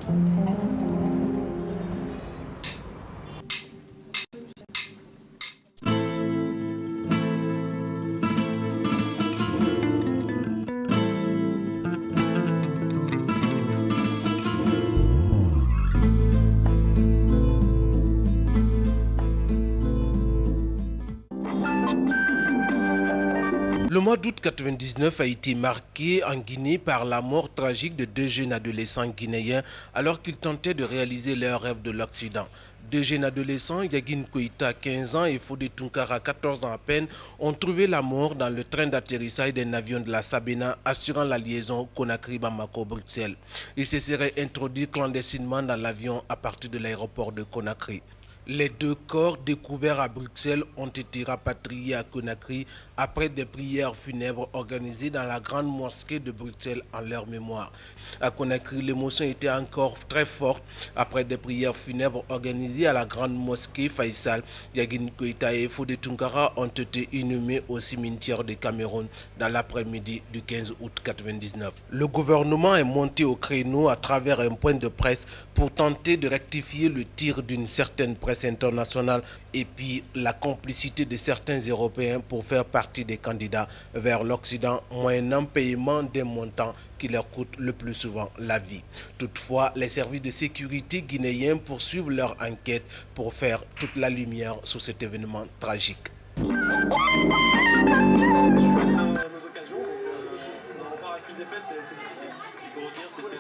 Le mois d'août 1999 a été marqué en Guinée par la mort tragique de deux jeunes adolescents guinéens alors qu'ils tentaient de réaliser leur rêve de l'Occident. Deux jeunes adolescents, Yagin Koïta, 15 ans, et Fodé Tunkara, 14 ans à peine, ont trouvé la mort dans le train d'atterrissage d'un avion de la Sabena assurant la liaison Conakry-Bamako-Bruxelles. Ils se seraient introduits clandestinement dans l'avion à partir de l'aéroport de Conakry. Les deux corps découverts à Bruxelles ont été rapatriés à Conakry après des prières funèbres organisées dans la grande mosquée de Bruxelles en leur mémoire. À Conakry, l'émotion était encore très forte après des prières funèbres organisées à la grande mosquée Faisal. Yagin Koïta et Fodé Tunkara ont été inhumés au cimetière de Cameroun dans l'après-midi du 15 août 1999. Le gouvernement est monté au créneau à travers un point de presse pour tenter de rectifier le tir d'une certaine presse internationale et puis la complicité de certains Européens pour faire partie des candidats vers l'Occident moyennant paiement des montants qui leur coûtent le plus souvent la vie. Toutefois, les services de sécurité guinéens poursuivent leur enquête pour faire toute la lumière sur cet événement tragique. Nos occasions, on repart avec une défaite, c'est difficile. Il faut redire, c'était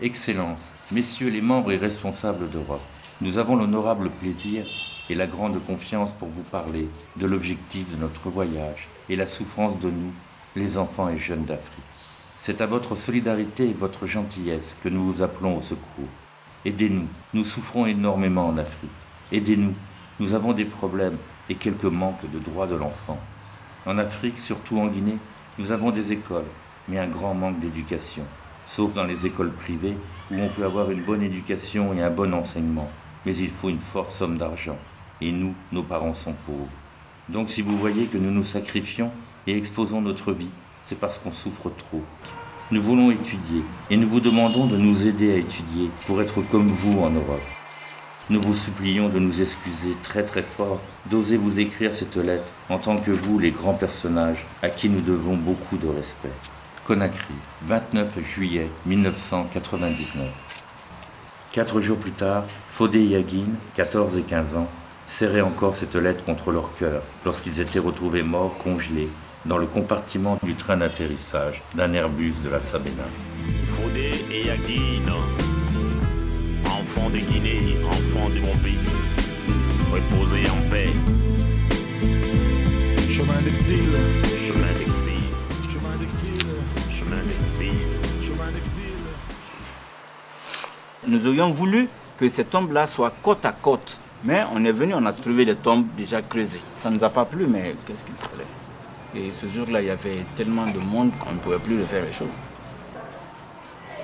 Excellences, Messieurs les membres et responsables d'Europe, nous avons l'honorable plaisir et la grande confiance pour vous parler de l'objectif de notre voyage et la souffrance de nous, les enfants et jeunes d'Afrique. C'est à votre solidarité et votre gentillesse que nous vous appelons au secours. Aidez-nous, nous souffrons énormément en Afrique. Aidez-nous, nous avons des problèmes et quelques manques de droits de l'enfant. En Afrique, surtout en Guinée, nous avons des écoles, mais un grand manque d'éducation. Sauf dans les écoles privées où on peut avoir une bonne éducation et un bon enseignement. Mais il faut une forte somme d'argent. Et nous, nos parents sont pauvres. Donc si vous voyez que nous nous sacrifions et exposons notre vie, c'est parce qu'on souffre trop. Nous voulons étudier et nous vous demandons de nous aider à étudier pour être comme vous en Europe. Nous vous supplions de nous excuser très très fort, d'oser vous écrire cette lettre en tant que vous, les grands personnages à qui nous devons beaucoup de respect. Conakry, 29 juillet 1999. 4 jours plus tard, Fodé et Yagin, 14 et 15 ans, serraient encore cette lettre contre leur cœur lorsqu'ils étaient retrouvés morts congelés dans le compartiment du train d'atterrissage d'un Airbus de la Sabena. Fodé et Yagin, enfants de Guinée, enfants de mon pays, reposez en paix. Chemin d'exil, Chemin d'exil, chemin d'exil, chemin d'exil. chemin d'exil. Nous aurions voulu que ces tombes-là soient côte à côte. Mais on est venu, on a trouvé des tombes déjà creusées. Ça ne nous a pas plu, mais qu'est-ce qu'il fallait? Et ce jour-là, il y avait tellement de monde qu'on ne pouvait plus refaire les choses.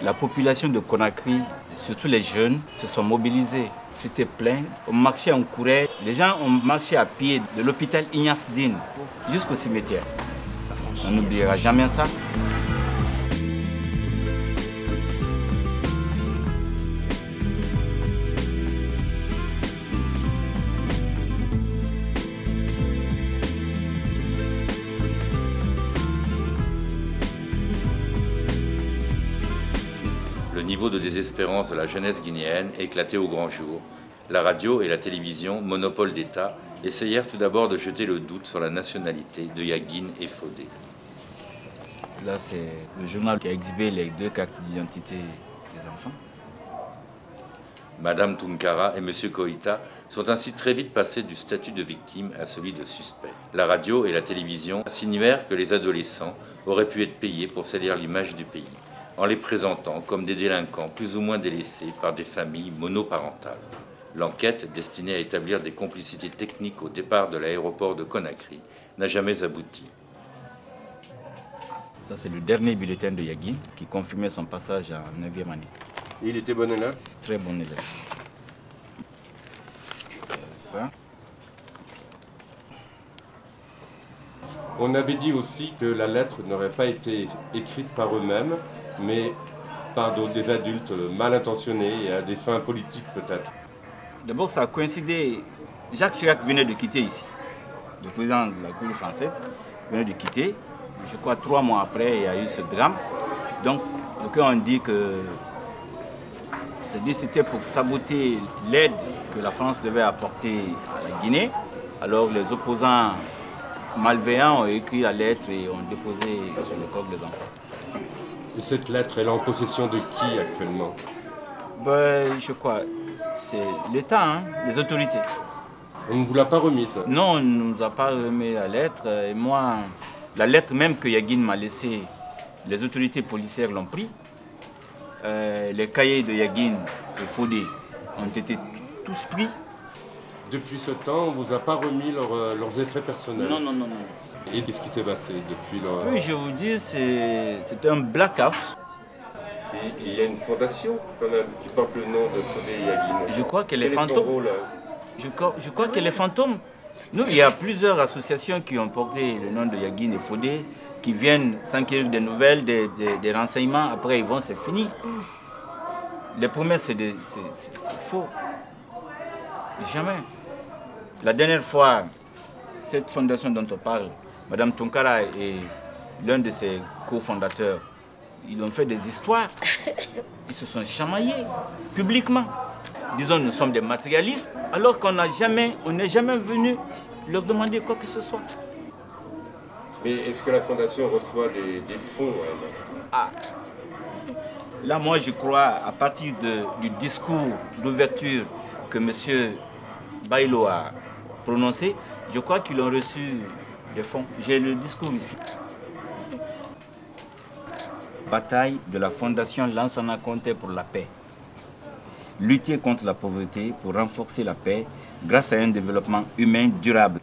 La population de Conakry, surtout les jeunes, se sont mobilisés. C'était plein. On marchait, on courait. Les gens ont marché à pied de l'hôpital Ignace Dine jusqu'au cimetière. On n'oubliera jamais ça. niveau de désespérance de la jeunesse guinéenne éclatait au grand jour. La radio et la télévision, monopole d'État, essayèrent tout d'abord de jeter le doute sur la nationalité de Yaguine et Fodé. Là, c'est le journal qui a exhibé les 2 cartes d'identité des enfants. Madame Tunkara et Monsieur Koïta sont ainsi très vite passés du statut de victime à celui de suspect. La radio et la télévision insinuèrent que les adolescents auraient pu être payés pour salir l'image du pays, en les présentant comme des délinquants plus ou moins délaissés par des familles monoparentales. L'enquête, destinée à établir des complicités techniques au départ de l'aéroport de Conakry, n'a jamais abouti. Ça, c'est le dernier bulletin de Yaguine qui confirmait son passage en 9e année. Et il était bon élève? Très bon élève. Ça. On avait dit aussi que la lettre n'aurait pas été écrite par eux-mêmes, mais par des adultes mal intentionnés et à des fins politiques peut-être. D'abord, ça a coïncidé. Jacques Chirac venait de quitter ici. Le président de la République française venait de quitter. Je crois 3 mois après, il y a eu ce drame. Donc, on dit que c'était pour saboter l'aide que la France devait apporter à la Guinée. Alors, les opposants malveillants ont écrit la lettre et ont déposé sur le corps des enfants. Et cette lettre, elle est en possession de qui actuellement? Je crois, c'est l'État, hein, les autorités. On ne vous l'a pas remise? Non, on ne nous a pas remis la lettre. Et moi, la lettre même que Yaguine m'a laissée, les autorités policières l'ont pris. Les cahiers de Yaguine et Fodé ont été tous pris. Depuis ce temps, on ne vous a pas remis leurs effets personnels? Non. Et qu'est-ce qui s'est passé depuis leur... Oui, je vous dis, c'est un blackout. Et il y a une fondation quand même qui porte le nom de Fodé Yaguine. Je crois que les Quel est son fantômes... rôle? Je crois que les fantômes... Nous, il y a plusieurs associations qui ont porté le nom de Yaguine et Fodé, qui viennent s'enquérir des nouvelles, des renseignements. Après, ils vont, c'est fini. Les promesses, c'est faux. Jamais. La dernière fois, cette fondation dont on parle, Madame Tunkara et l'un de ses cofondateurs, ils ont fait des histoires. Ils se sont chamaillés publiquement. Disons, nous sommes des matérialistes, alors qu'on n'est jamais venu leur demander quoi que ce soit. Mais est-ce que la fondation reçoit des fonds, elle? Là, moi, je crois, à partir du discours d'ouverture que M. Bailo a prononcé, je crois qu'ils ont reçu des fonds. J'ai le discours ici. Bataille de la Fondation Lansana Conté pour la paix. Lutter contre la pauvreté pour renforcer la paix grâce à un développement humain durable.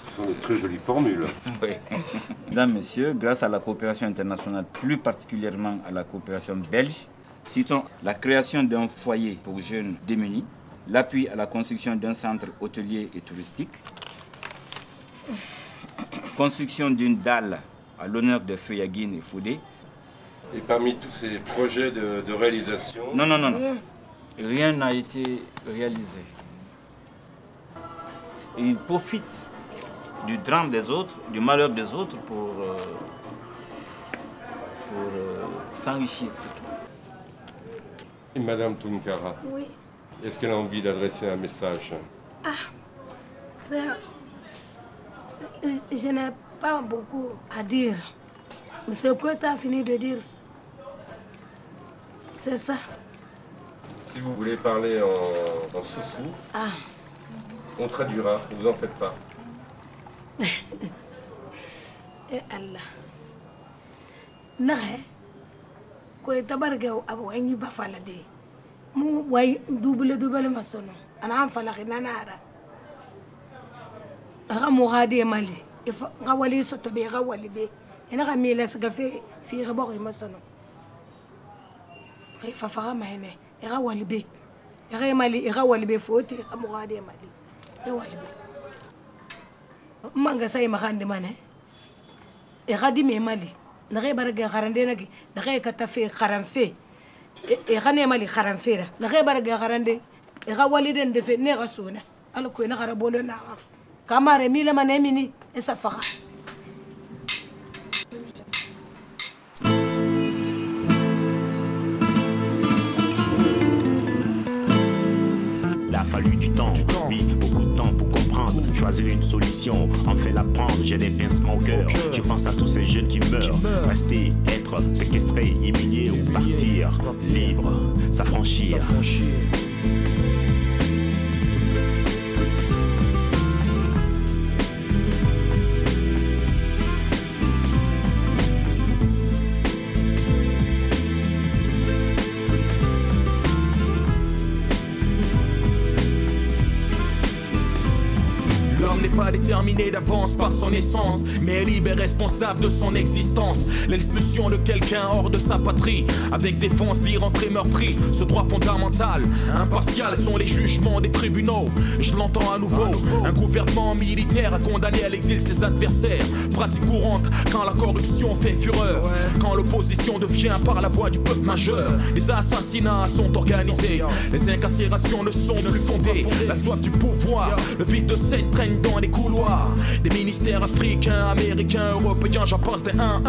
Ce sont de très jolies formules. Oui. Mesdames, Messieurs, grâce à la coopération internationale, plus particulièrement à la coopération belge, citons la création d'un foyer pour jeunes démunis, l'appui à la construction d'un centre hôtelier et touristique, construction d'une dalle à l'honneur de Feu Yaguine et Fodé. Et parmi tous ces projets de réalisation... Non. Rien n'a été réalisé. Et ils profitent du drame des autres, du malheur des autres pour s'enrichir, c'est tout. Et Madame Tunkara, oui. Est-ce qu'elle a envie d'adresser un message? Je n'ai pas beaucoup à dire. Mais ce que tu as fini de dire, c'est ça. Si vous voulez parler en soussou, on traduira, ne vous en faites pas. Eh Allah. Nahe, ko tabarga abu anyi bafala de. Mu way double masono. Ana am fala nara. Aga mo gade mali. If ga wali soto be ga wali be. Ina ga mila sga fi ga bo masono. Kai fa fa ma hene. Ga wali be. Ga mali ga wali be foti ga mo gade mali. E wali be. Manga say ma khande mane. E gadi me mali. Nage barga garande nage. Nage katafe karamfe. E khane mali karamfe ra. Nage barga garande. E ga wali den de fe ne ga sona. Ala ko na gara bondo na. Kamare mile mane mini e safaka. pense à tous ces jeunes qui meurent. Rester, être séquestré, humilié ou partir libre, s'affranchir. Pas déterminé d'avance par son essence, mais libre et responsable de son existence. L'expulsion de quelqu'un hors de sa patrie, avec défense, d'y rentrer meurtri. Ce droit fondamental, impartial sont les jugements des tribunaux. Je l'entends à nouveau, un gouvernement militaire a condamné à l'exil ses adversaires. Pratique courante quand la corruption fait fureur, quand l'opposition devient par la voix du peuple majeur. Les assassinats sont organisés, les incarcérations ne sont plus fondées. La soif du pouvoir, le vide de cette traîne dans les couloirs des ministères africains, américains, européens, j'en passe des 1-1.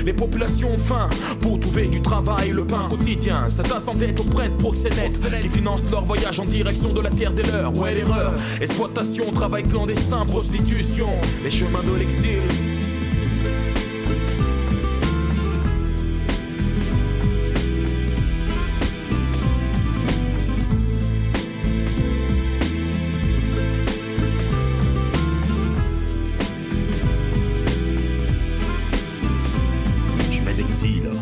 Les populations ont faim pour trouver du travail, le pain quotidien. Certains s'endettent auprès de proxénètes qui financent leur voyage en direction de la terre des leurs. Ouais, l'erreur, exploitation, travail clandestin, prostitution, les chemins de l'exil.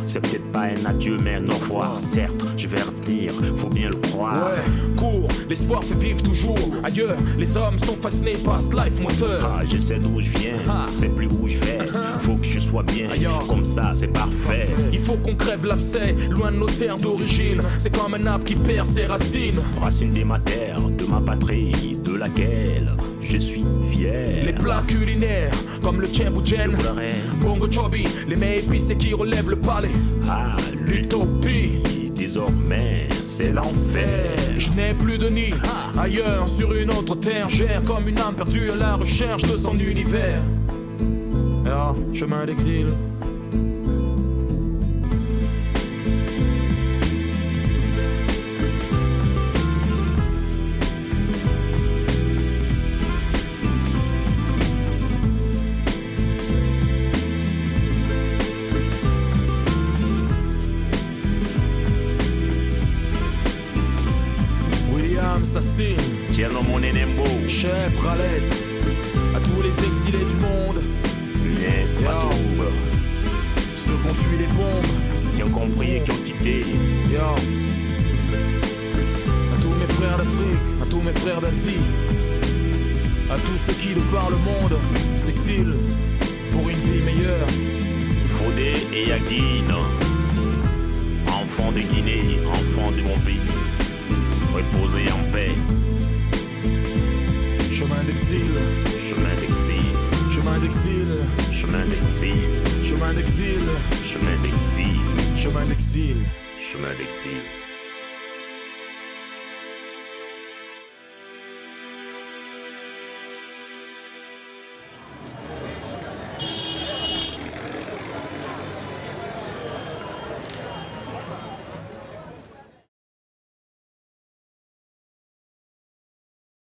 C'est peut-être pas un adieu mais un au revoir. Certes, je vais revenir, faut bien le croire. Ouais, cours, l'espoir fait vivre toujours. Ailleurs, les hommes sont fascinés par ce life moteur. Ah, je sais d'où je viens, c'est plus où je vais. Faut que je sois bien, comme ça c'est parfait. Il faut qu'on crève l'abcès, loin de nos terres d'origine. C'est comme un arbre qui perd ses racines. Racines de ma terre, de ma patrie, de laquelle je suis fier. Les plats culinaires, comme le tchèboudjen, bongo chobi, les mets épicés qui relèvent le palais. Ah, l'utopie, désormais c'est l'enfer. Je n'ai plus de nid, ailleurs sur une autre terre. Gère comme une âme perdue à la recherche de son univers. Ah, chemin d'exil. Assassine, Tierno Monenembo, Chef Raled, à tous les exilés du monde. Yes, Matoub, ceux qui ont fui les bombes, qui ont compris et qui ont quitté. Yo. À tous mes frères d'Afrique, à tous mes frères d'Asie, à tous ceux qui de par le monde s'exilent pour une vie meilleure. Fodé et Yaguine, enfants de Guinée, enfants de mon pays. Reposer en paix. Chemin d'exil, chemin d'exil, chemin d'exil, chemin d'exil, chemin d'exil, chemin d'exil, chemin d'exil, chemin d'exil.